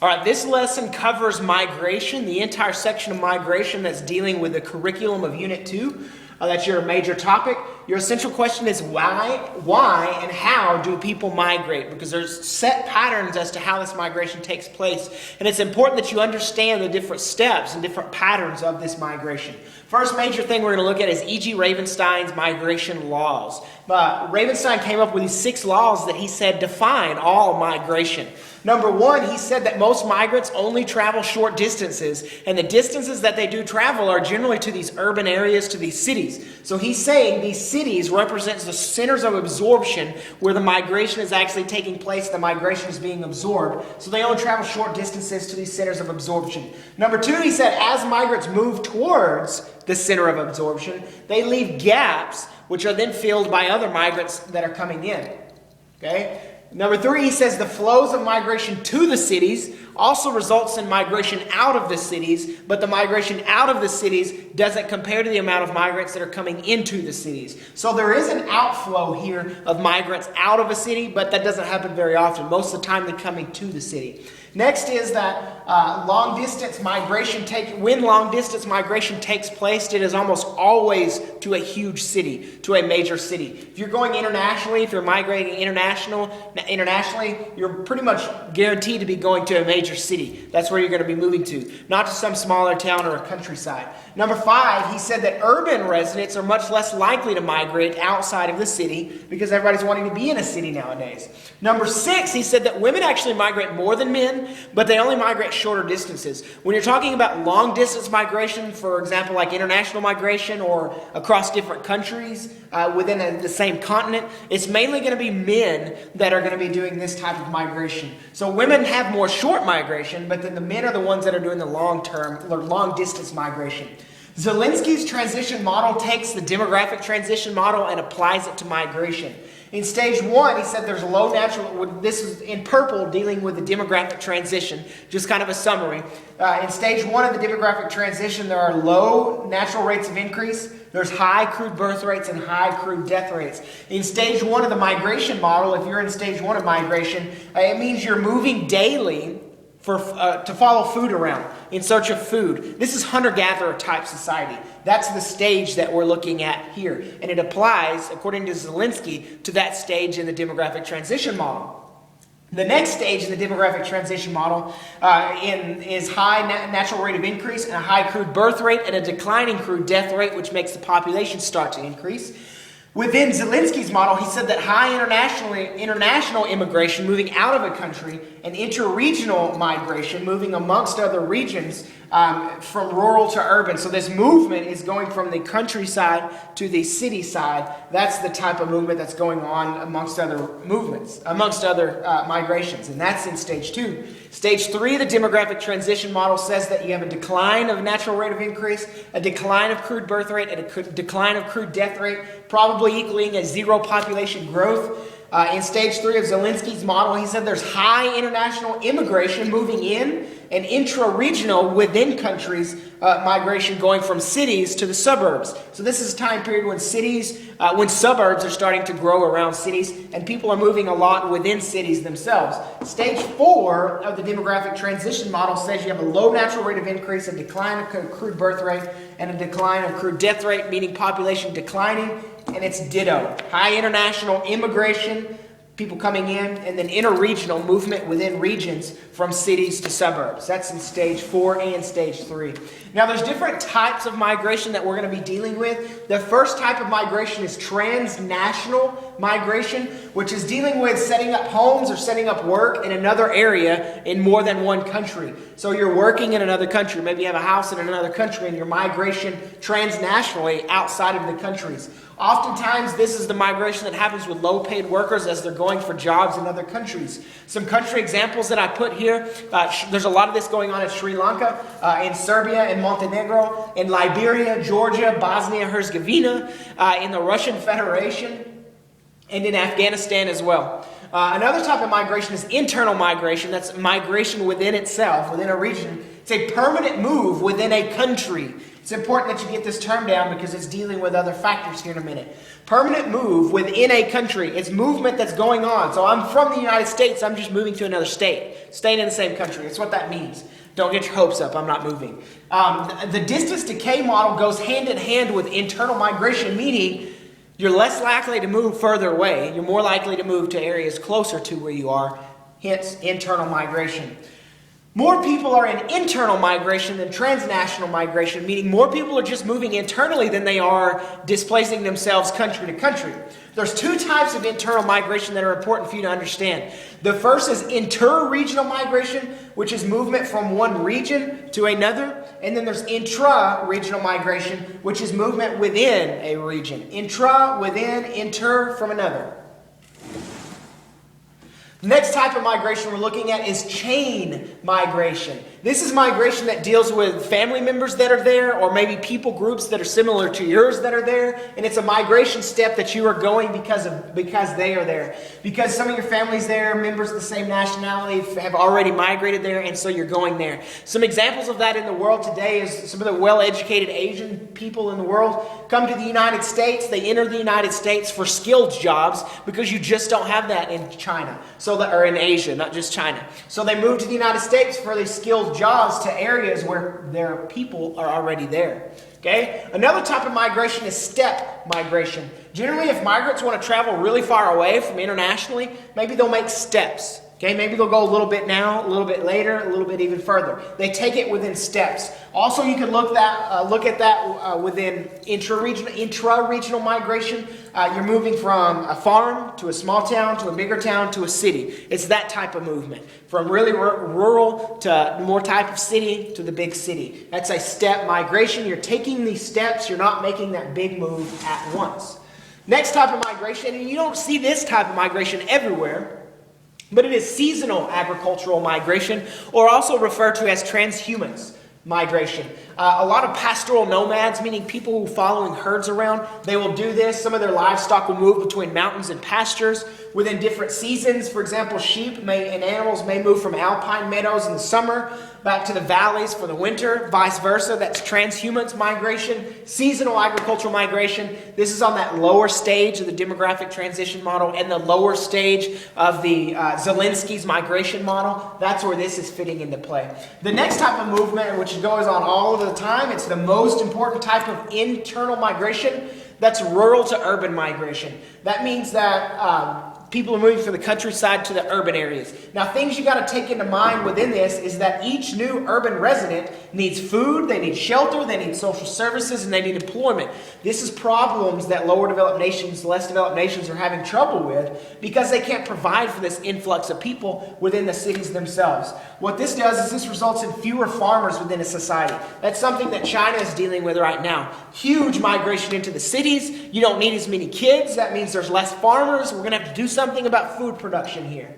All right, this lesson covers migration, the entire section of migration that's dealing with the curriculum of Unit 2. That's your major topic. Your essential question is why and how do people migrate? Because there's set patterns as to how this migration takes place. And it's important that you understand the different steps and different patterns of this migration. First major thing we're going to look at is E.G. Ravenstein's migration laws. Ravenstein came up with these 6 laws that he said define all migration. Number 1, he said that most migrants only travel short distances, and the distances that they do travel are generally to these urban areas, to these cities. So he's saying these cities represents the centers of absorption where the migration is actually taking place, the migration is being absorbed. So they only travel short distances to these centers of absorption. Number 2, he said as migrants move towards the center of absorption, they leave gaps which are then filled by other migrants that are coming in. Okay? Number 3, he says the flows of migration to the cities also results in migration out of the cities, but the migration out of the cities doesn't compare to the amount of migrants that are coming into the cities. So there is an outflow here of migrants out of a city, but that doesn't happen very often. Most of the time they're coming to the city. Next is that when long distance migration takes place, it is almost always to a huge city, to a major city. If you're going internationally, if you're migrating internationally, you're pretty much guaranteed to be going to a major city. That's where you're going to be moving to, not to some smaller town or a countryside. Number 5, he said that urban residents are much less likely to migrate outside of the city because everybody's wanting to be in a city nowadays. Number 6, he said that women actually migrate more than men, but they only migrate shorter distances. When you're talking about long distance migration, for example, like international migration or across different countries within the same continent, it's mainly going to be men that are going to be doing this type of migration. So women have more short migration, but then the men are the ones that are doing the long-term or long-distance migration. Zelinsky's transition model takes the demographic transition model and applies it to migration. In stage 1, he said there's low natural, this is in purple dealing with the demographic transition, just kind of a summary. In stage 1 of the demographic transition, there are low natural rates of increase, there's high crude birth rates and high crude death rates. In stage 1 of the migration model, if you're in stage 1 of migration, it means you're moving daily to follow food around, in search of food. This is hunter-gatherer type society. That's the stage that we're looking at here. And it applies, according to Zelinsky, to that stage in the demographic transition model. The next stage in the demographic transition model is high natural rate of increase and a high crude birth rate and a declining crude death rate, which makes the population start to increase. Within Zelinsky's model, he said that high international immigration moving out of a country and interregional migration moving amongst other regions from rural to urban. So this movement is going from the countryside to the city side. That's the type of movement that's going on amongst other migrations. And that's in stage 2. Stage 3, the demographic transition model says that you have a decline of natural rate of increase, a decline of crude birth rate, and a decline of crude death rate, probably equaling a 0 population growth. In stage 3 of Zelinsky's model, he said there's high international immigration moving in and intra-regional within countries migration going from cities to the suburbs. So this is a time period when suburbs are starting to grow around cities and people are moving a lot within cities themselves. Stage 4 of the demographic transition model says you have a low natural rate of increase, a decline of crude birth rate, and a decline of crude death rate, meaning population declining. And it's ditto. High international immigration, people coming in, and then interregional movement within regions from cities to suburbs. That's in stage 4 and stage 3. Now there's different types of migration that we're going to be dealing with. The first type of migration is transnational migration, which is dealing with setting up homes or setting up work in another area in more than one country. So you're working in another country. Maybe you have a house in another country and your migration transnationally outside of the countries. Oftentimes, this is the migration that happens with low-paid workers as they're going for jobs in other countries. Some country examples that I put here, there's a lot of this going on in Sri Lanka, in Serbia, and Montenegro, in Liberia, Georgia, Bosnia-Herzegovina, in the Russian Federation, and in Afghanistan as well. Another type of migration is internal migration. That's migration within itself, within a region. It's a permanent move within a country. It's important that you get this term down because it's dealing with other factors here in a minute. Permanent move within a country. It's movement that's going on. So I'm from the United States. I'm just moving to another state. Staying in the same country. That's what that means. Don't get your hopes up. I'm not moving. The distance decay model goes hand in hand with internal migration, meaning you're less likely to move further away. You're more likely to move to areas closer to where you are, hence internal migration. More people are in internal migration than transnational migration, meaning more people are just moving internally than they are displacing themselves country to country. There's two types of internal migration that are important for you to understand. The first is inter-regional migration, which is movement from one region to another. And then there's intra-regional migration, which is movement within a region. Intra, within, inter, from another. The next type of migration we're looking at is chain migration. This is migration that deals with family members that are there, or maybe people groups that are similar to yours that are there, and it's a migration step that you are going because they are there. Because some of your family's there, members of the same nationality have already migrated there, and so you're going there. Some examples of that in the world today is some of the well-educated Asian people in the world come to the United States. They enter the United States for skilled jobs because you just don't have that in China. Or in Asia, not just China. So they move to the United States for these skilled jobs to areas where their people are already there. Okay? Another type of migration is step migration. Generally, if migrants want to travel really far away from internationally, maybe they'll make steps. Okay, maybe they'll go a little bit now, a little bit later, a little bit even further. They take it within steps. Also, you can look at that within intra-regional migration. You're moving from a farm to a small town to a bigger town to a city. It's that type of movement. From really rural to more type of city to the big city. That's a step migration. You're taking these steps. You're not making that big move at once. Next type of migration, and you don't see this type of migration everywhere, but it is seasonal agricultural migration, or also referred to as transhumance migration. A lot of pastoral nomads, meaning people who are following herds around, they will do this. Some of their livestock will move between mountains and pastures within different seasons. For example, sheep and animals may move from alpine meadows in the summer back to the valleys for the winter, vice versa. That's transhumance migration, seasonal agricultural migration. This is on that lower stage of the demographic transition model and the lower stage of the Zelinsky's migration model. That's where this is fitting into play. The next type of movement, which goes on all of the time, it's the most important type of internal migration. That's rural to urban migration. That means that people are moving from the countryside to the urban areas. Now, things you got to take into mind within this is that each new urban resident needs food, they need shelter, they need social services, and they need employment. This is problems that lower developed nations, less developed nations are having trouble with because they can't provide for this influx of people within the cities themselves. What this does is this results in fewer farmers within a society. That's something that China is dealing with right now. Huge migration into the cities. You don't need as many kids. That means there's less farmers. We're going to have to do something about food production here.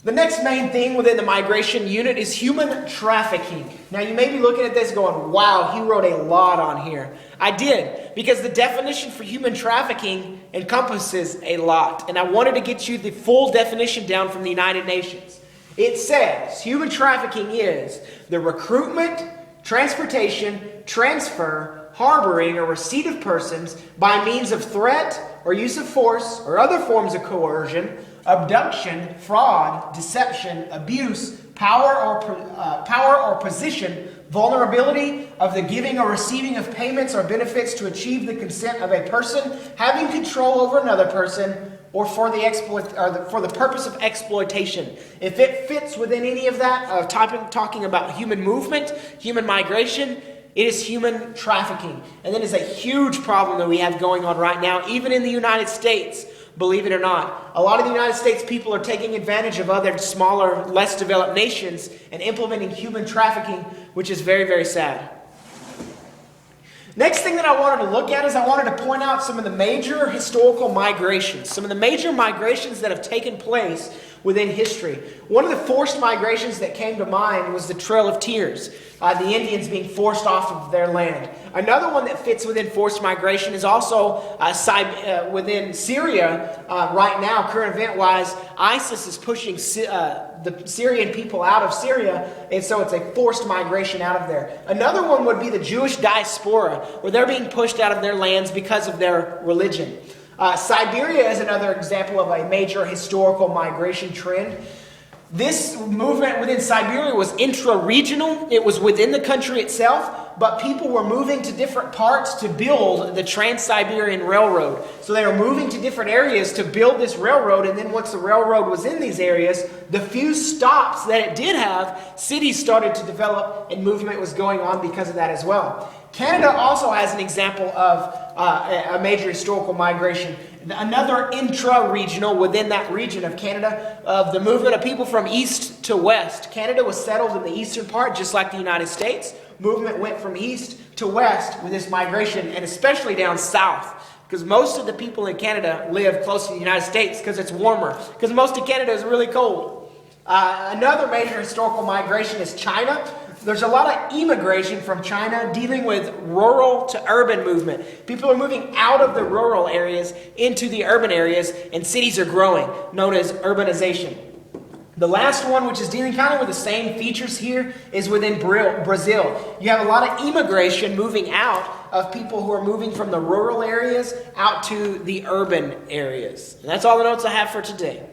The next main thing within the migration unit is human trafficking. Now you may be looking at this going, wow, he wrote a lot on here. I did, because the definition for human trafficking encompasses a lot. And I wanted to get you the full definition down from the United Nations. It says human trafficking is the recruitment, transportation, transfer, harboring, or receipt of persons by means of threat or use of force or other forms of coercion, abduction, fraud, deception, abuse, power or position, vulnerability of the giving or receiving of payments or benefits to achieve the consent of a person having control over another person, or for the purpose of exploitation. If it fits within any of that, talking about human movement, human migration, it is human trafficking. And that is a huge problem that we have going on right now, even in the United States, believe it or not. A lot of the United States people are taking advantage of other smaller, less developed nations and implementing human trafficking, which is very, very sad. Next thing that I wanted to look at is I wanted to point out some of the major historical migrations, some of the major migrations that have taken place within history. One of the forced migrations that came to mind was the Trail of Tears, the Indians being forced off of their land. Another one that fits within forced migration is also within Syria right now, current event-wise. ISIS is pushing the Syrian people out of Syria, and so it's a forced migration out of there. Another one would be the Jewish diaspora, where they're being pushed out of their lands because of their religion. Siberia is another example of a major historical migration trend. This movement within Siberia was intra-regional. It was within the country itself, but people were moving to different parts to build the Trans-Siberian Railroad. So they were moving to different areas to build this railroad, and then once the railroad was in these areas, the few stops that it did have, cities started to develop, and movement was going on because of that as well. Canada also has an example of a major historical migration. Another intra-regional within that region of Canada, of the movement of people from east to west. Canada was settled in the eastern part, just like the United States. Movement went from east to west with this migration, and especially down south, because most of the people in Canada live close to the United States because it's warmer, because most of Canada is really cold. Another major historical migration is China. There's a lot of immigration from China dealing with rural to urban movement. People are moving out of the rural areas into the urban areas, and cities are growing, known as urbanization. The last one, which is dealing kind of with the same features here, is within Brazil. You have a lot of immigration moving out of people who are moving from the rural areas out to the urban areas. And that's all the notes I have for today.